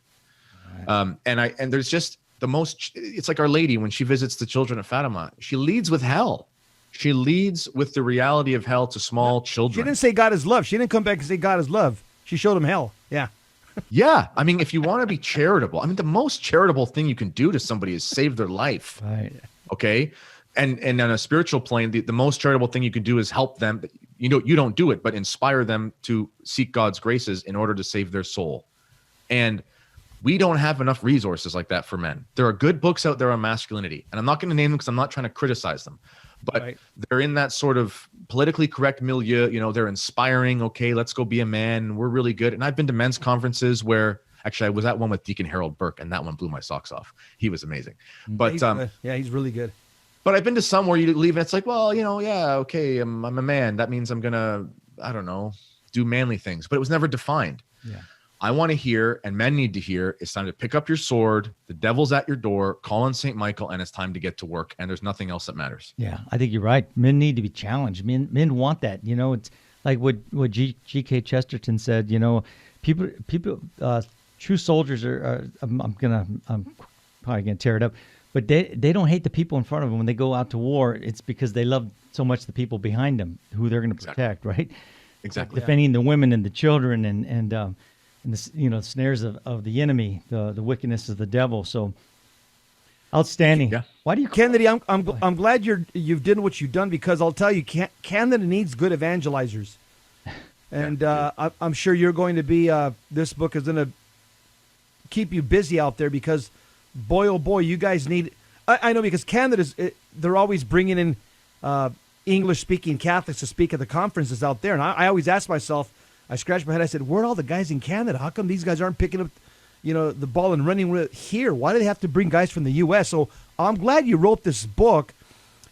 Right. And there's just it's like Our Lady, when she visits the children of Fatima, she leads with hell. She leads with the reality of hell to small children. She didn't say God is love. She didn't come back and say God is love. She showed them hell. Yeah. Yeah. I mean, if you want to be charitable, I mean, the most charitable thing you can do to somebody is save their life. Right. Okay. And on a spiritual plane, the most charitable thing you can do is help them. You know, you don't do it, but inspire them to seek God's graces in order to save their soul. And we don't have enough resources like that for men. There are good books out there on masculinity, and I'm not going to name them because I'm not trying to criticize them, but they're in that sort of politically correct milieu. You know, they're inspiring. Okay, let's go be a man. We're really good. And I've been to men's conferences where actually I was at one with Deacon Harold Burke, and that one blew my socks off. He was amazing. But he's really good. But I've been to some where you leave and it's like, well, you know, yeah, okay, I'm a man. That means I'm gonna, I don't know, do manly things. But it was never defined. Yeah. I want to hear, and men need to hear, it's time to pick up your sword. The devil's at your door. Call on St. Michael, and it's time to get to work. And there's nothing else that matters. Yeah, I think you're right. Men need to be challenged. Men want that. You know, it's like what G.K. Chesterton said. You know, people, true soldiers are. I'm probably gonna tear it up, but they don't hate the people in front of them when they go out to war. It's because they love so much the people behind them who they're going to protect, right? Exactly. Defending the women and the children and the, you know, snares of the enemy, the wickedness of the devil. So outstanding. Yeah. Why do you, Kennedy? I'm glad you've done what you've done, because I'll tell you, Canada needs good evangelizers, and I'm sure you're going to be. This book is going to keep you busy out there, because boy, oh boy, you guys need. I know, because they're always bringing in English-speaking Catholics to speak at the conferences out there, and I always ask myself. I scratched my head. I said, where are all the guys in Canada? How come these guys aren't picking up, you know, the ball and running with it here? Why do they have to bring guys from the U.S.? So I'm glad you wrote this book.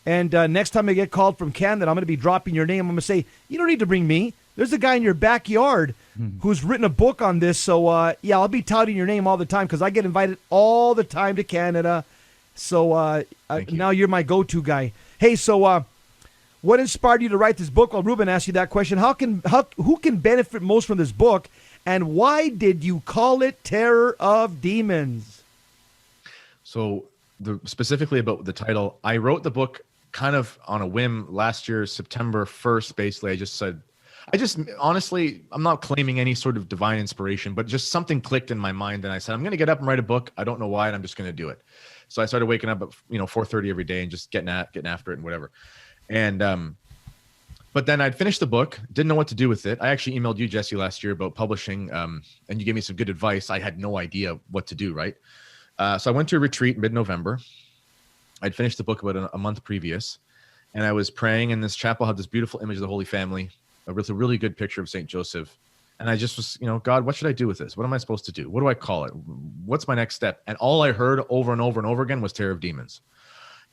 And next time I get called from Canada, I'm going to be dropping your name. I'm going to say, you don't need to bring me. There's a guy in your backyard who's written a book on this. So, yeah, I'll be touting your name all the time, because I get invited all the time to Canada. So now you're my go-to guy. Hey, so what inspired you to write this book? Well, Ruben asked you that question. Who can benefit most from this book, and why did you call it Terror of Demons? So specifically about the title, I wrote the book kind of on a whim last year, September 1st, basically. I just honestly, I'm not claiming any sort of divine inspiration, but just something clicked in my mind, and I said, I'm going to get up and write a book. I don't know why, and I'm just going to do it. So I started waking up at 4:30 every day and just getting after it and whatever. And but then I'd finished the book, didn't know what to do with it. I actually emailed you, Jesse, last year about publishing, and you gave me some good advice. I had no idea what to do, right? So I went to a retreat mid-November. I'd finished the book about a month previous, and I was praying, and this chapel had this beautiful image of the Holy Family, a really good picture of St. Joseph. And I just was, God, what should I do with this? What am I supposed to do? What do I call it? What's my next step? And all I heard over and over and over again was Terror of Demons.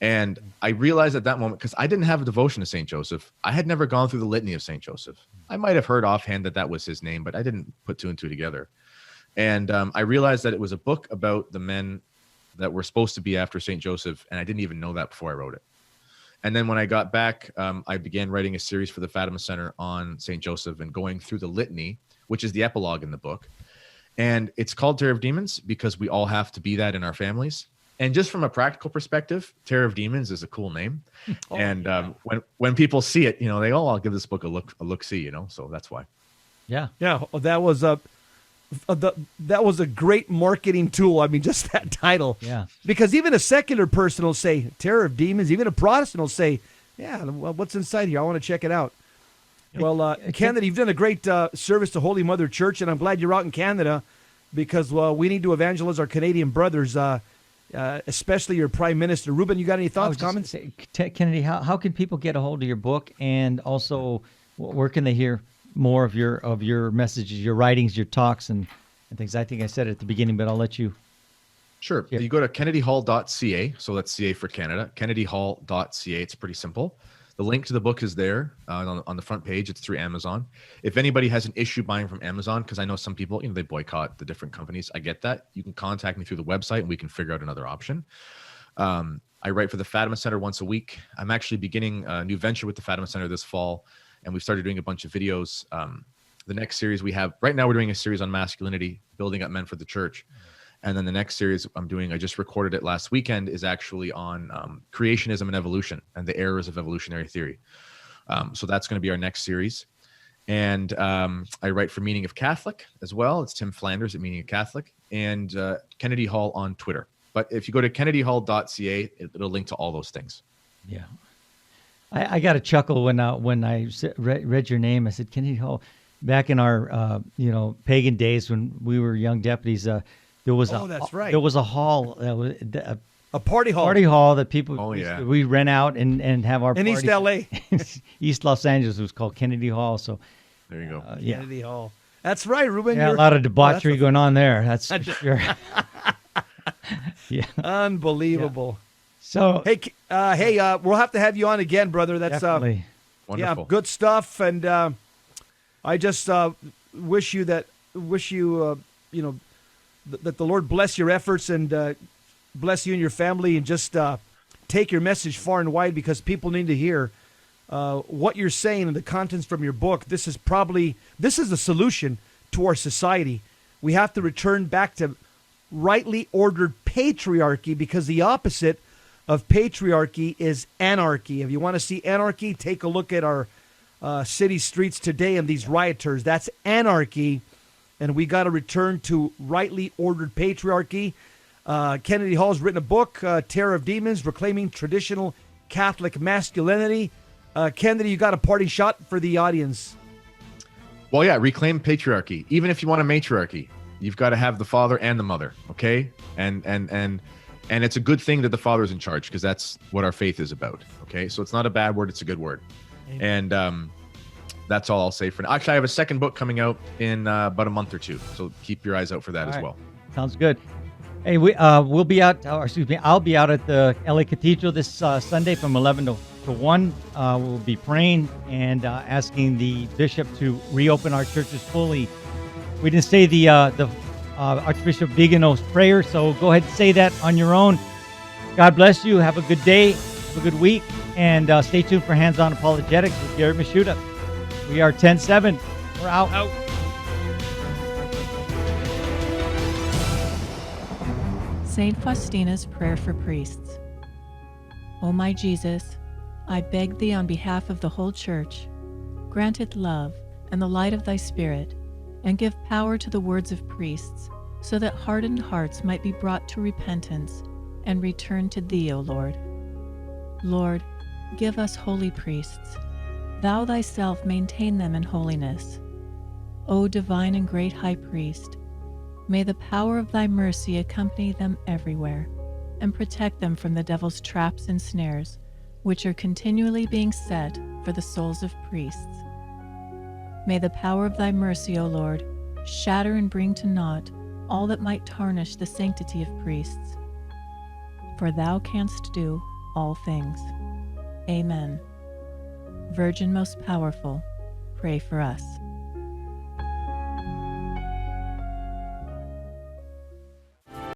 And I realized at that moment, because I didn't have a devotion to St. Joseph, I had never gone through the litany of St. Joseph. I might have heard offhand that was his name, but I didn't put two and two together. And I realized that it was a book about the men that were supposed to be after St. Joseph, and I didn't even know that before I wrote it. And then when I got back, I began writing a series for the Fatima Center on St. Joseph and going through the litany, which is the epilogue in the book. And it's called Terror of Demons because we all have to be that in our families. And just from a practical perspective, Terror of Demons is a cool name. When people see it, they, I'll give this book a look see, so that's why. Yeah. Yeah. That was a great marketing tool. I mean, just that title. Yeah. Because even a secular person will say Terror of Demons. Even a Protestant will say, yeah, well, what's inside here? I want to check it out. Well, Canada, you've done a great service to Holy Mother Church, and I'm glad you're out in Canada because, we need to evangelize our Canadian brothers, especially your Prime Minister. Ruben, you got any thoughts, comments? Kennedy, how can people get a hold of your book, and also where can they hear more of your messages, your writings, your talks, and things? I think I said it at the beginning, but I'll let you. Sure. Yeah. You go to kennedyhall.ca, so that's CA for Canada, kennedyhall.ca. It's pretty simple. The link to the book is there on the front page. It's through Amazon. If anybody has an issue buying from Amazon, because I know some people, they boycott the different companies. I get that. You can contact me through the website and we can figure out another option. I write for the Fatima Center once a week. I'm actually beginning a new venture with the Fatima Center this fall, and we've started doing a bunch of videos. The next series we have, right now we're doing a series on masculinity, building up men for the church. And then the next series I'm doing, I just recorded it last weekend, is actually on creationism and evolution and the errors of evolutionary theory. So that's going to be our next series. And I write for Meaning of Catholic as well. It's Tim Flanders at Meaning of Catholic, and Kennedy Hall on Twitter. But if you go to kennedyhall.ca, it'll link to all those things. Yeah. I got a chuckle when I read your name. I said, Kennedy Hall. Back in our pagan days when we were young deputies, there was that's right. There was a hall, a party hall that people we rent out and have our in parties. East LA, East Los Angeles. It was called Kennedy Hall. So there you go. Kennedy Hall. That's right, Ruben. Yeah, a lot of debauchery going on there. That's for sure. Yeah, unbelievable. So we'll have to have you on again, brother. That's definitely wonderful. Yeah, good stuff. And I just wish you that the Lord bless your efforts and bless you and your family, and just take your message far and wide, because people need to hear what you're saying and the contents from your book. This is the solution to our society. We have to return back to rightly ordered patriarchy, because the opposite of patriarchy is anarchy. If you want to see anarchy, take a look at our city streets today and these rioters. That's anarchy. And we got to return to rightly ordered patriarchy. Kennedy Hall's written a book, Terror of Demons, Reclaiming Traditional Catholic Masculinity. Kennedy, you got a parting shot for the audience. Well, yeah, reclaim patriarchy. Even if you want a matriarchy, you've got to have the father and the mother, okay? And it's a good thing that the father is in charge, because that's what our faith is about, okay? So it's not a bad word, it's a good word. Amen. And that's all I'll say for now. Actually, I have a second book coming out in about a month or two, so keep your eyes out for that all as right. well. Sounds good. Hey, we'll be out. I'll be out at the LA Cathedral this Sunday from 11 to 1. We'll be praying and asking the bishop to reopen our churches fully. We didn't say the Archbishop Vigano's prayer, so go ahead and say that on your own. God bless you. Have a good day. Have a good week. And stay tuned for Hands On Apologetics with Gary Mashuda. We are 10-7. We're out. St. Faustina's Prayer for Priests. O my Jesus, I beg thee on behalf of the whole Church, grant it love and the light of thy Spirit, and give power to the words of priests, so that hardened hearts might be brought to repentance and return to thee, O Lord. Lord, give us holy priests. Thou thyself maintain them in holiness. O divine and great High Priest, may the power of thy mercy accompany them everywhere, and protect them from the devil's traps and snares, which are continually being set for the souls of priests. May the power of thy mercy, O Lord, shatter and bring to naught all that might tarnish the sanctity of priests. For thou canst do all things. Amen. Virgin most powerful, pray for us.